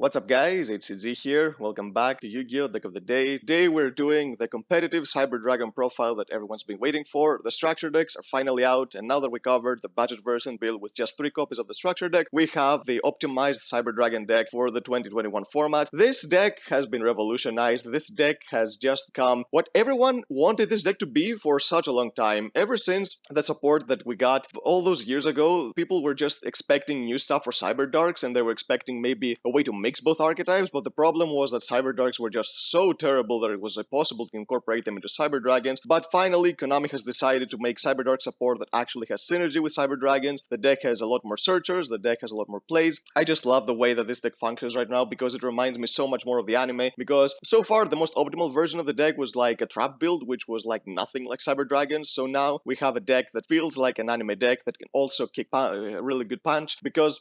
What's up guys, it's Z here, welcome back to Yu-Gi-Oh! Deck of the Day. Today we're doing the competitive Cyberdragon profile that everyone's been waiting for. The structure decks are finally out, and now that we covered the budget version built with just 3 copies of the structure deck, we have the optimized Cyberdragon deck for the 2021 format. This deck has been revolutionized. This deck has just come what everyone wanted this deck to be for such a long time. Ever since the support that we got all those years ago, people were just expecting new stuff for Cyberdarks, and they were expecting maybe a way to mix both archetypes, but the problem was that Cyberdarks were just so terrible that it was impossible to incorporate them into Cyberdragons. But finally, Konami has decided to make Cyberdark support that actually has synergy with Cyberdragons. The deck has a lot more searchers, the deck has a lot more plays. I just love the way that this deck functions right now because it reminds me so much more of the anime, because so far the most optimal version of the deck was like a trap build, which was like nothing like Cyberdragons. So now we have a deck that feels like an anime deck that can also kick a really good punch, because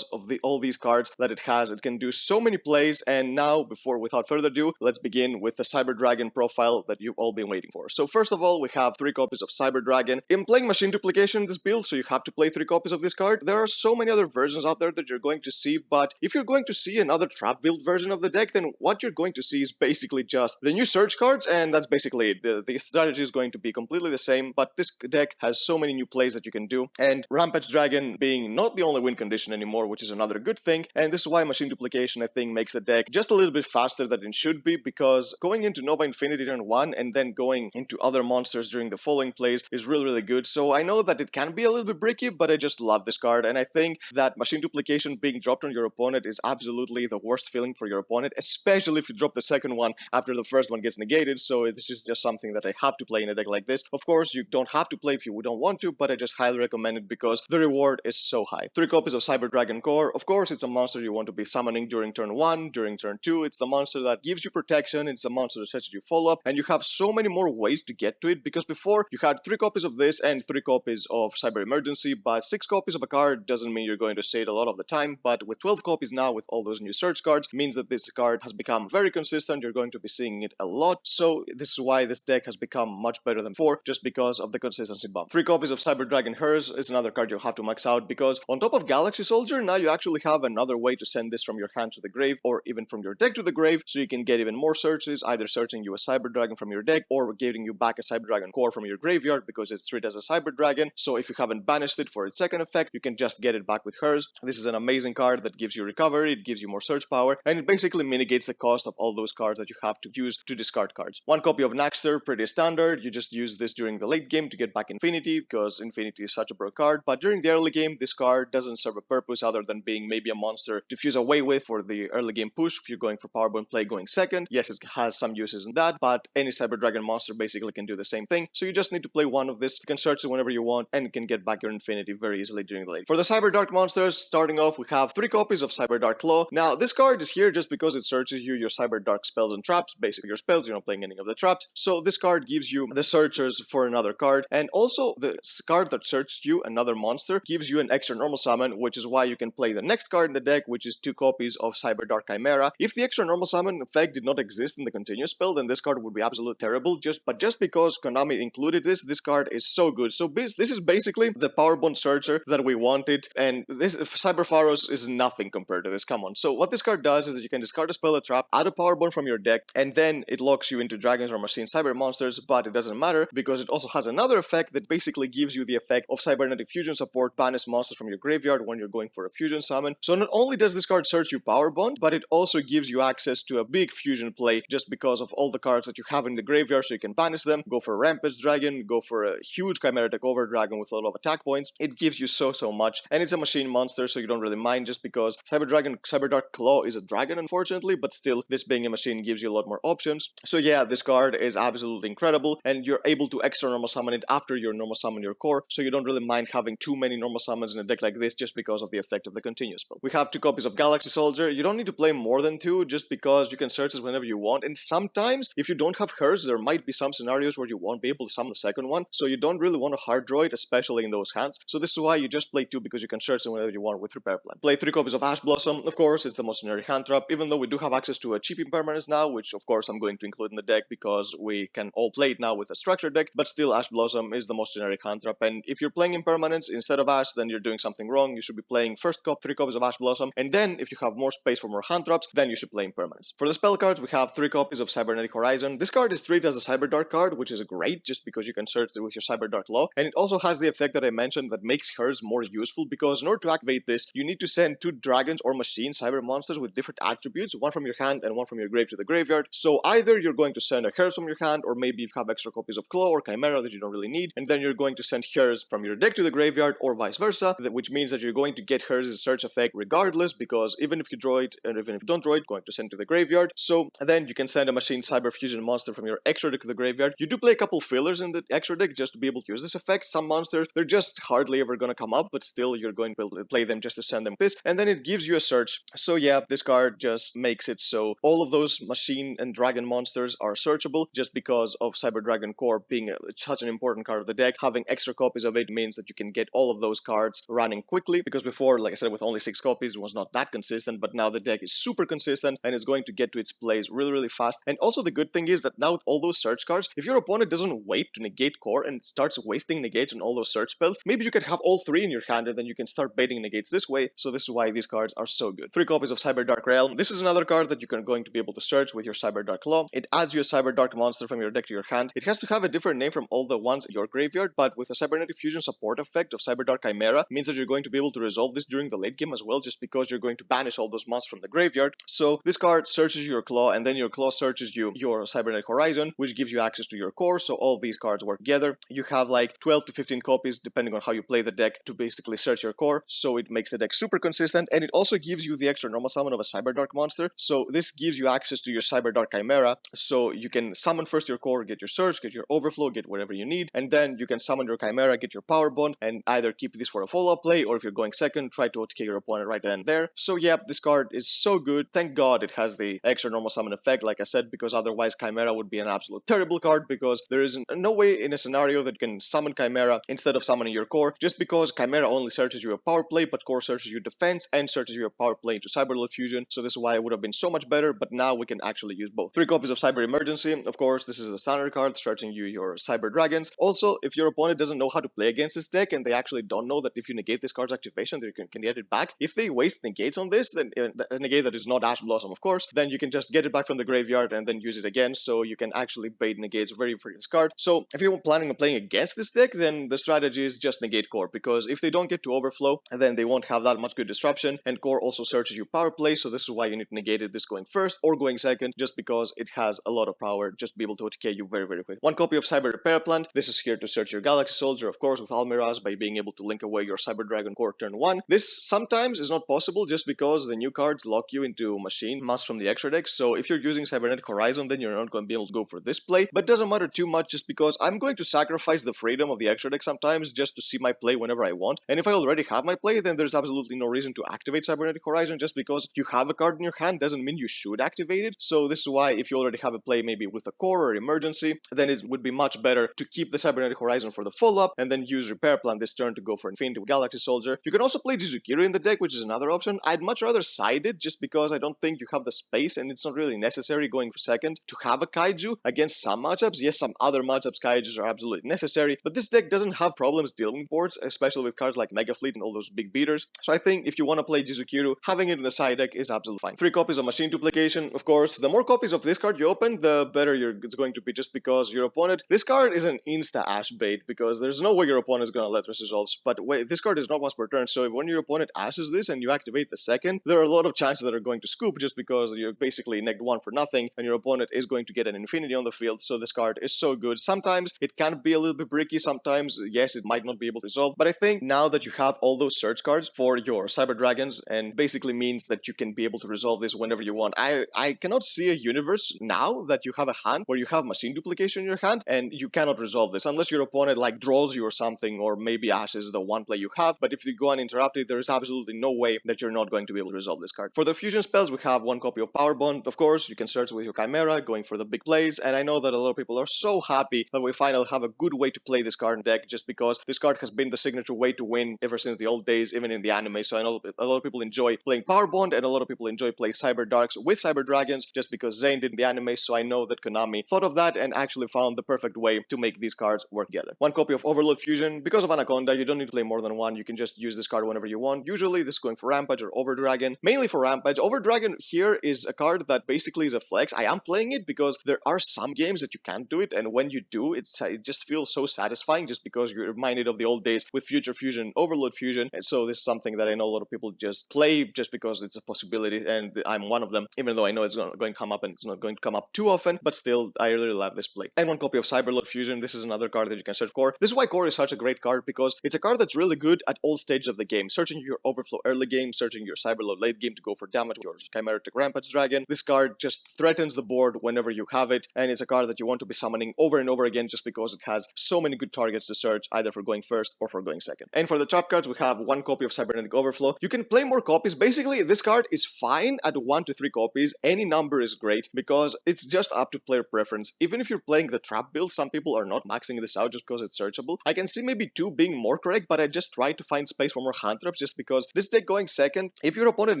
of all these cards that it has, it can do so many plays. And now, without further ado, let's begin with the Cyberdragon profile that you've all been waiting for. So first of all, we have 3 copies of Cyberdragon. I'm playing Machine Duplication in this build, so you have to play 3 copies of this card. There are so many other versions out there that you're going to see, but if you're going to see another trap build version of the deck, then what you're going to see is basically just the new search cards, and that's basically it. The strategy is going to be completely the same, but this deck has so many new plays that you can do, and Rampage Dragon being not the only win condition anymore, which is another good thing, and this is why Machine Duplication, I think, makes the deck just a little bit faster than it should be, because going into Nova Infinity turn 1 and then going into other monsters during the following plays is really good. So I know that it can be a little bit bricky, but I just love this card, and I think that Machine Duplication being dropped on your opponent is absolutely the worst feeling for your opponent, especially if you drop the second one after the first one gets negated. So this is just something that I have to play in a deck like this. Of course, you don't have to play if you don't want to, but I just highly recommend it because the reward is so high. 3 copies of Cyberdragon Core. Of course, it's a monster you want to be summoning during turn 1, during turn 2. It's the monster that gives you protection, it's a monster that sets you follow-up, and you have so many more ways to get to it, because before you had 3 copies of this and 3 copies of Cyber Emergency, but 6 copies of a card doesn't mean you're going to say it a lot of the time. But with 12 copies now, with all those new search cards, means that this card has become very consistent. You're going to be seeing it a lot, so this is why this deck has become much better than before, just because of the consistency bump. 3 copies of Cyberdragon Hers is another card you'll have to max out, because on top of Galaxy Soldier, now you actually have another way to send this from your hand to the grave, or even from your deck to the grave, so you can get even more searches, either searching you a Cyberdragon from your deck, or giving you back a Cyberdragon Core from your graveyard, because it's treated as a Cyberdragon. So if you haven't banished it for its second effect, you can just get it back with Hers. This is an amazing card that gives you recovery, it gives you more search power, and it basically mitigates the cost of all those cards that you have to use to discard cards. 1 copy of Naxter, pretty standard. You just use this during the late game to get back Infinity, because Infinity is such a broke card, but during the early game, this card doesn't serve a purpose other than being maybe a monster to fuse away with for the early game push if you're going for powerbomb play going second. Yes, it has some uses in that, but any Cyberdragon monster basically can do the same thing, so you just need to play 1 of this. You can search it whenever you want, and you can get back your Infinity very easily during the late. For the Cyberdark monsters, starting off, we have 3 copies of Cyberdark Claw. Now, this card is here just because it searches you your Cyberdark spells and traps, basically your spells, you're not playing any of the traps, so this card gives you the searchers for another card, and also the card that searches you another monster gives you an extra normal summon, which is why you can play the next card in the deck, which is 2 copies of Cyberdark Chimera. If the extra normal summon effect did not exist in the continuous spell, then this card would be absolutely terrible, but just because Konami included this card is so good. So this is basically the Powerbond searcher that we wanted, and this Cyber Pharaohs is nothing compared to this, come on. So what this card does is that you can discard a spell or trap, add a Powerbond from your deck, and then it locks you into dragons or machine cyber monsters, but it doesn't matter because it also has another effect that basically gives you the effect of cybernetic fusion support, banish monsters from your graveyard when you're going for a fusion summon. So not only does this card search you Powerbond, but it also gives you access to a big fusion play just because of all the cards that you have in the graveyard, so you can banish them, go for a Rampage Dragon, go for a huge Chimera Takeover Dragon with a lot of attack points. It gives you so much, and it's a machine monster, so you don't really mind, just because Cyberdark Claw is a dragon, unfortunately, but still, this being a machine gives you a lot more options. So yeah, this card is absolutely incredible, and you're able to extra normal summon it after you normal summon your core, so you don't really mind having too many normal summons in a deck like this just because of the effect of the continuous spell. We have 2 copies of Galaxy Soldier. You don't need to play more than 2, just because you can search this whenever you want, and sometimes if you don't have Hers, there might be some scenarios where you won't be able to summon the second one, so you don't really want to hard draw it, especially in those hands. So this is why you just play 2, because you can search it whenever you want with Repair Plan. Play 3 copies of Ash Blossom. Of course, it's the most generic hand trap, even though we do have access to a cheap impermanence now, which of course I'm going to include in the deck because we can all play it now with a structured deck, but still Ash Blossom is the most generic hand trap, and if you're playing impermanence instead of Ash, then you're doing something wrong. You should be playing first 3 copies of Ash Blossom, and then if you have more space for more hand drops, then you should play impermanence. For the spell cards, we have 3 copies of Cybernetic Horizon. This card is treated as a Cyberdark card, which is great just because you can search it with your Cyberdark Law, and it also has the effect that I mentioned that makes hers more useful, because in order to activate this, you need to send 2 dragons or machine cyber monsters with different attributes, one from your hand and one from your grave to the graveyard. So either you're going to send a hers from your hand, or maybe you have extra copies of Claw or Chimera that you don't really need, and then you're going to send hers from your deck to the graveyard, or vice versa, which means that you're going to get hers' search effect regardless, because even if you draw it and even if you don't draw it, going to send to the graveyard. So then you can send a machine cyber fusion monster from your extra deck to the graveyard. You do play a couple fillers in the extra deck just to be able to use this effect. Some monsters, they're just hardly ever going to come up, but still you're going to play them just to send them this, and then it gives you a search. So yeah, this card just makes it so all of those machine and dragon monsters are searchable, just because of Cyber Dragon Core being such an important card of the deck. Having extra copies of it means that you can get all of those cards running quickly, because before, like I said, with only 6 copies, it was not that consistent, but now the deck is super consistent and it's going to get to its plays really fast. And also the good thing is that now with all those search cards, if your opponent doesn't wait to negate core and starts wasting negates on all those search spells, maybe you could have all 3 in your hand and then you can start baiting negates this way. So this is why these cards are so good. 3 copies of Cyberdark Realm. This is another card that you're going to be able to search with your Cyberdark Law. It adds you a Cyberdark monster from your deck to your hand. It has to have a different name from all the ones in your graveyard, but with a Cybernetic Fusion support effect of Cyberdark Chimera, means that you're going to be able to resolve this during the late game as well, just because you're going to banish all those monsters from the graveyard. So this card searches your Claw, and then your Claw searches you your Cybernetic Horizon, which gives you access to your core, so all these cards work together. You have like 12 to 15 copies, depending on how you play the deck, to basically search your core, so it makes the deck super consistent, and it also gives you the extra normal summon of a Cyberdark monster. So this gives you access to your Cyberdark Chimera, so you can summon first your core, get your search, get your overflow, get whatever you need, and then you can summon your Chimera, get your power bond, and either keep this for a follow-up play, or if you're going second, try to OTK your opponent right then and there. So yeah, this card is so good. Thank God it has the extra normal summon effect, like I said, because otherwise Chimera would be an absolute terrible card, because there is no way in a scenario that you can summon Chimera instead of summoning your core, just because Chimera only searches you a power play, but core searches you defense and searches your power play into Cyberload Fusion. So this is why it would have been so much better, but now we can actually use both. 3 copies of Cyber Emergency. Of course, this is a standard card searching you your Cyber Dragons. Also, if your opponent doesn't know how to play against this deck, and they actually don't know that if you negate this card's activation, they can get it back. If they waste negates on this, then a negate that is not Ash Blossom, of course, then you can just get it back from the graveyard and then use it again, so you can actually bait negates very for this card. So if you're planning on playing against this deck, then the strategy is just negate core, because if they don't get to overflow, then they won't have that much good disruption, and core also searches your power play, so this is why you need to negate it, this going first or going second, just because it has a lot of power, just to be able to OTK you very quick. 1 copy of Cyber Repair Plant. This is here to search your Galaxy Soldier, of course, with Almiraz, by being able to link away your Cyber Dragon Core turn 1. This sometimes is not possible just because the new cards lock you into machine must from the extra deck, so if you're using Cybernetic Horizon, then you're not going to be able to go for this play, but it doesn't matter too much, just because I'm going to sacrifice the freedom of the extra deck sometimes just to see my play whenever I want, and if I already have my play, then there's absolutely no reason to activate Cybernetic Horizon. Just because you have a card in your hand doesn't mean you should activate it. So this is why if you already have a play maybe with a core or emergency, then it would be much better to keep the Cybernetic Horizon for the follow-up and then use Repair Plan this turn to go for Infinity with Galaxy Soldier. You can also play Jizukiro in the deck, which is another option. I'd much rather side it just because I don't think you have the space, and it's not really necessary going for second to have a Kaiju against some matchups. Yes, some other matchups Kaijus are absolutely necessary, but this deck doesn't have problems dealing with boards, especially with cards like Mega Fleet and all those big beaters. So I think if you want to play Jizukiro, having it in the side deck is absolutely fine. 3 copies of Machine Duplication. Of course, the more copies of this card you open, the better it's going to be, just because your opponent... This card is an insta-Ash bait, because there's no way your opponent is going to let us resolves. But wait, this card is not once per turn, so when your opponent ashes this and you activate the second, there are a lot of chances that are going to scoop, just because you're basically neg 1 for nothing, and your opponent is going to get an Infinity on the field, so this card is so good. Sometimes it can be a little bit bricky, sometimes, yes, it might not be able to resolve, but I think now that you have all those search cards for your Cyber Dragons, and basically means that you can be able to resolve this whenever you want. I cannot see a universe now that you have a hand where you have Machine Duplication in your hand, and you cannot resolve this, unless your opponent like draws you or something, or maybe ashes the one play you have, but if you go uninterrupted, there is absolutely no way that you're not going to be able to resolve this card. For the fusion spells, we have 1 copy of Power Bond. Of course, you can search with your Chimera, going for the big plays, and I know that a lot of people are so happy that we finally have a good way to play this card in deck, just because this card has been the signature way to win ever since the old days, even in the anime. So I know a lot of people enjoy playing Power Bond, and a lot of people enjoy playing Cyber Darks with Cyber Dragons, just because Zane did in the anime. So I know that Konami thought of that and actually found the perfect way to make these cards work together. 1 copy of Overload Fusion. Because of Anaconda, you don't need to play more than 1. You can just use this card whenever you want. Usually this is going for Rampage or Overdrive, Overdragon, mainly for Rampage. Overdragon here is a card that basically is a flex. I am playing it because there are some games that you can't do it, and when you do, it just feels so satisfying just because you're reminded of the old days with Future Fusion, Overload Fusion, and so this is something that I know a lot of people just play just because it's a possibility, and I'm one of them, even though I know it's going to come up and it's not going to come up too often, but still, I really love this play. And one copy of Cyberload Fusion. This is another card that you can search Core. This is why Core is such a great card, because it's a card that's really good at all stages of the game. Searching your Overflow early game, searching your Cyberload late game to go for damage, your Chimeritic Rampage Dragon. This card just threatens the board whenever you have it, and it's a card that you want to be summoning over and over again just because it has so many good targets to search, either for going first or for going second. And for the trap cards, we have one copy of Cybernetic Overflow. You can play more copies. Basically, this card is fine at 1 to 3 copies. Any number is great because it's just up to player preference. Even if you're playing the trap build, some people are not maxing this out just because it's searchable. I can see maybe 2 being more correct, but I just try to find space for more hand traps just because this deck going second, if your opponent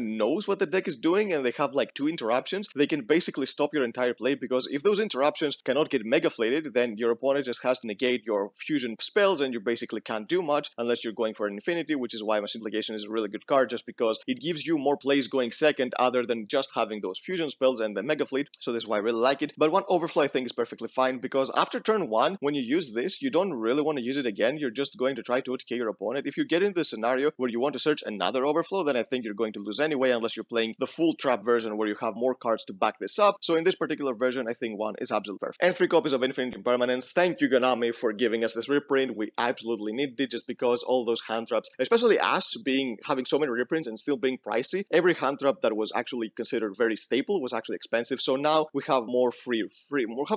knows what the deck is doing and they have like 2 interruptions, they can basically stop your entire play, because if those interruptions cannot get mega flated, then your opponent just has to negate your fusion spells and you basically can't do much unless you're going for an infinity, which is why Machine Legation is a really good card, just because it gives you more plays going second other than just having those fusion spells and the mega fleet. So this is why I really like it. But one Overflow I think is perfectly fine, because after turn 1, when you use this, you don't really want to use it again. You're just going to try to OTK your opponent. If you get into the scenario where you want to search another Overflow, then I think you're going to lose anyway, unless you're playing the full trap version where you have more cards to back this up. So in this particular version, I think 1 is absolutely perfect. And 3 copies of Infinite Impermanence. Thank you, Ganami, for giving us this reprint. We absolutely needed it, just because all those hand traps, especially us having so many reprints and still being pricey, every hand trap that was actually considered very staple was actually expensive. So now we have more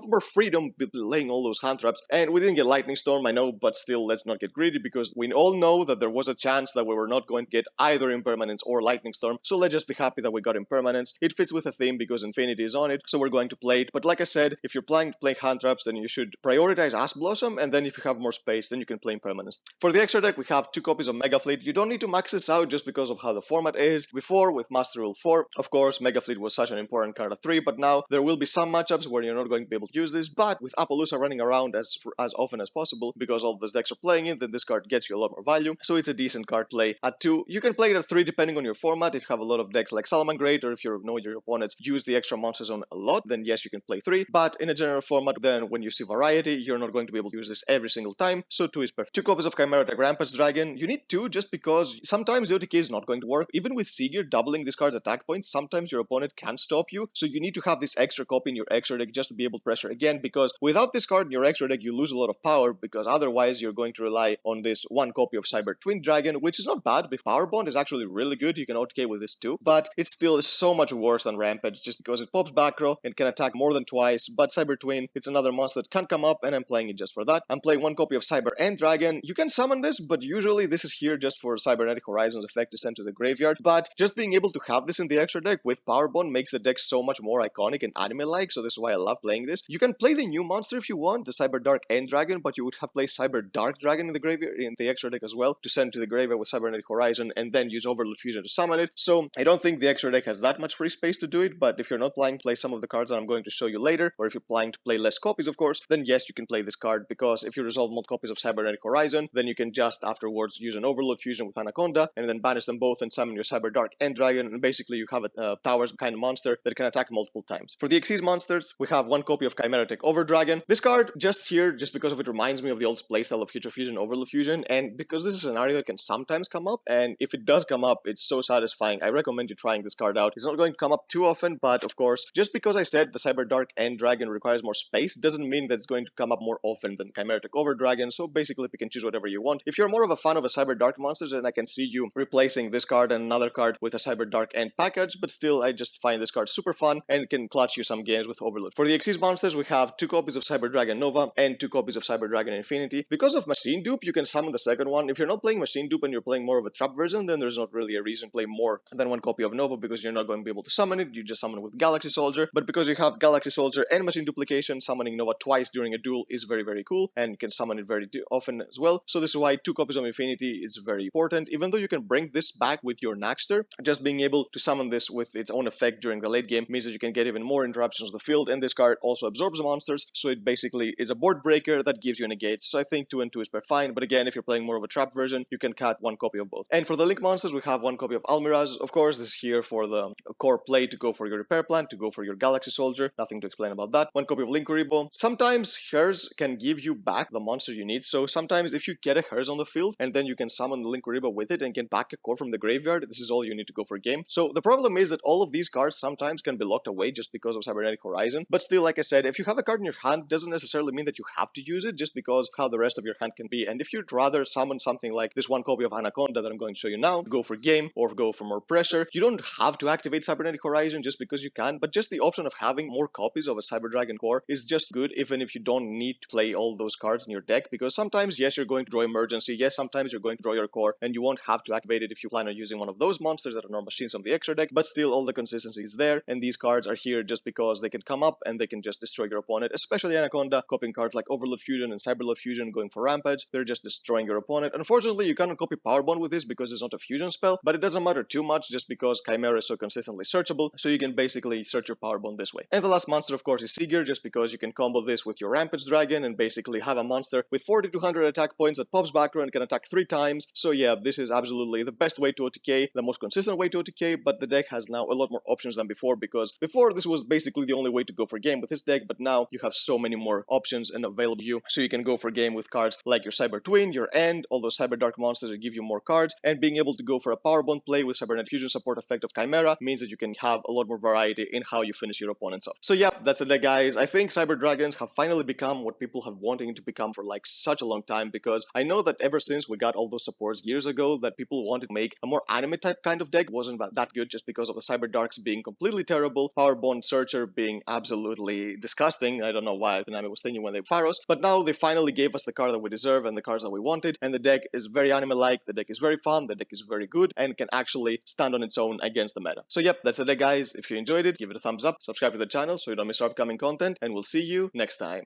more freedom laying all those hand traps. And we didn't get Lightning Storm, I know, but still, let's not get greedy, because we all know that there was a chance that we were not going to get either Impermanence or Lightning Storm. So let's just be happy that we got Impermanence. It fits with the theme because Infinity is on it, so we're going to play it. But like I said, if you're planning to play hand traps, then you should prioritize Ash Blossom, and then if you have more space, then you can play Impermanence. For the extra deck, we have 2 copies of Mega Fleet. You don't need to max this out just because of how the format is. Before, with Master Rule 4, of course, Mega Fleet was such an important card at 3, but now there will be some matchups where you're not going to be able to use this. But with Appaloosa running around as often as possible, because all of those decks are playing it, then this card gets you a lot more value. So it's a decent card play at 2. You can play it at 3 depending on your format. If you have a lot of decks like Salamangreat, or if you know your opponents use the extra monsters on a lot, then yes, you can play 3. But in a general format, then when you see variety, you're not going to be able to use this every single time. So 2 is perfect. 2 copies of Chimeritic Rampage Dragon. You need 2 just because sometimes the OTK is not going to work. Even with Sigir doubling this card's attack points, sometimes your opponent can't stop you. So you need to have this extra copy in your extra deck just to be able to pressure again, because without this card in your extra deck, you lose a lot of power, because otherwise you're going to rely on this 1 copy of Cyber Twin Dragon, which is not bad. But Power Bond is actually really good. You can OTK with this too, but it's still so much worse than Rampage just because it pops back row and can attack more than twice. But Cyber Twin, it's another monster that can't come up, and I'm playing it just for that. I'm playing 1 copy of Cyber End Dragon. You can summon this, but usually this is here just for Cybernetic Horizons effect to send to the graveyard. But just being able to have this in the extra deck with Power Bond makes the deck so much more iconic and anime-like, so this is why I love playing this. You can play the new monster if you want, the Cyberdark End Dragon, but you would have to play Cyberdark Dragon in the graveyard, in the extra deck as well, to send to the graveyard with Cybernetic Horizon, and then use Overload Fusion to summon it. So I don't think the extra deck has that much free space to do it, but if you're not planning to play some of the cards that I'm going to show you later, or if you're planning to play less copies, of course, then yes, you can play this card, because if you resolve multiple copies of Cybernetic Horizon, then you can just afterwards use an Overload Fusion with Anaconda, and then banish them both and summon your Cyberdark End Dragon, and basically you have a Towers kind of monster that can attack multiple times. For the Xyz monsters, we have 1 copy of Chimeritic Overdragon. This card, just here, just because of it reminds me of the old playstyle of Future Fusion, Overload Fusion, and because this is a scenario that can sometimes come up, and if it does come up, it's so satisfying. I recommend you trying this card out. It's not going to come up too often, but of course, just because I said the Cyberdark End Dragon requires more space, doesn't mean that it's going to come up more often than Chimeritic Overdragon, so basically you can choose whatever you want. If you're more of a fan of a Cyberdark monsters, then I can see you replacing this card and another card with a Cyberdark End package, but still, I just find this card super fun and can clutch you some games with Overload. For the Xyz monsters, we have 2 copies of Cyberdragon Nova and 2 copies of Cyberdragon Infinity. Because of Machine Dupe, you can summon the second one. If you're not playing Machine Dupe and you're playing more of a trap version, then there's not really a reason to play more than 1 copy of Nova, because you're not going to be able to summon it. You just summon it with Galaxy Soldier. But because you have Galaxy Soldier and Machine Duplication, summoning Nova twice during a duel is very, very cool, and you can summon it very often as well. So this is why 2 copies of Infinity is very important. Even though you can bring this back with your Naxter, just being able to summon this with its own effect during the late game means that you can get even more interruptions on the field, and this card also absorbs monsters, so it basically is a board breaker that gives you a negate. So I think 2 and 2 is per fine, but again, if you're playing more of a trap version, you can cut 1 copy of both. And for the Link monsters, we have 1 copy of Almiraz. Of course, this is here for the core play to go for your repair plan, to go for your Galaxy Soldier. Nothing to explain about that. One copy of Linkuriboh. Sometimes Hers can give you back the monster you need. So sometimes if you get a Hers on the field and then you can summon the Linkuriboh with it and get back a core from the graveyard, this is all you need to go for game. So the problem is that all of these cards sometimes can be locked away just because of Cybernetic Horizon. But still, like I said, if you have a card in your hand, doesn't necessarily mean that you have to use it just because how the rest of your hand can be. And if you'd rather summon something like this one copy of Anaconda that I'm going to show you now, go for game or go for more pressure, you don't have to activate Cybernetic Horizon just because you can, but just the option of having more copies of a Cyber Dragon core is just good, even if you don't need to play all those cards in your deck, because sometimes, yes, you're going to draw Emergency, yes, sometimes you're going to draw your core, and you won't have to activate it if you plan on using one of those monsters that are normal machines from the extra deck, but still all the consistency is there, and these cards are here just because they can come up and they can just destroy your opponent, especially Anaconda, copying cards like Overload Fusion and Cyberload Fusion going for Rampage, they're just destroying your opponent. Unfortunately, you cannot copy Power Bond with this because it's not a fusion spell, but it doesn't matter too much just because Chimera is so consistently searchable, so you can basically search your Power Bond this way. And the last monster, of course, is Sigir, just because you can combo this with your Rampage Dragon and basically have a monster with 4200 attack points that pops back and can attack 3 times. So yeah, this is absolutely the best way to OTK, the most consistent way to OTK, but the deck has now a lot more options than before, because before this was basically the only way to go for game with this deck, but now you have so many more options and available to you, so you can go for game with cards like your Cyber Twin, your End, all those Cyberdark monsters that give you more cards, and being able to go for a Power Bond play with Cybernet Fusion support effect of Chimera means that you can have a lot more variety in how you finish your opponents off. So yeah, that's the deck, guys. I think Cyber Dragons have finally become what people have wanting to become for like such a long time, because I know that ever since we got all those supports years ago that people wanted to make a more anime type kind of deck wasn't that good just because of the Cyberdarks being completely terrible, Power Bond Searcher being absolutely disgusting. I don't know why Konami was thinking when they Pharos, but now they finally gave us the card that we deserve and the cards that we wanted, and the deck is very anime-like, the deck is very fun, the deck is very good, and can actually stand on its own against the meta. So yep, that's the deck, guys. If you enjoyed it, give it a thumbs up, subscribe to the channel so you don't miss our upcoming content, and we'll see you next time.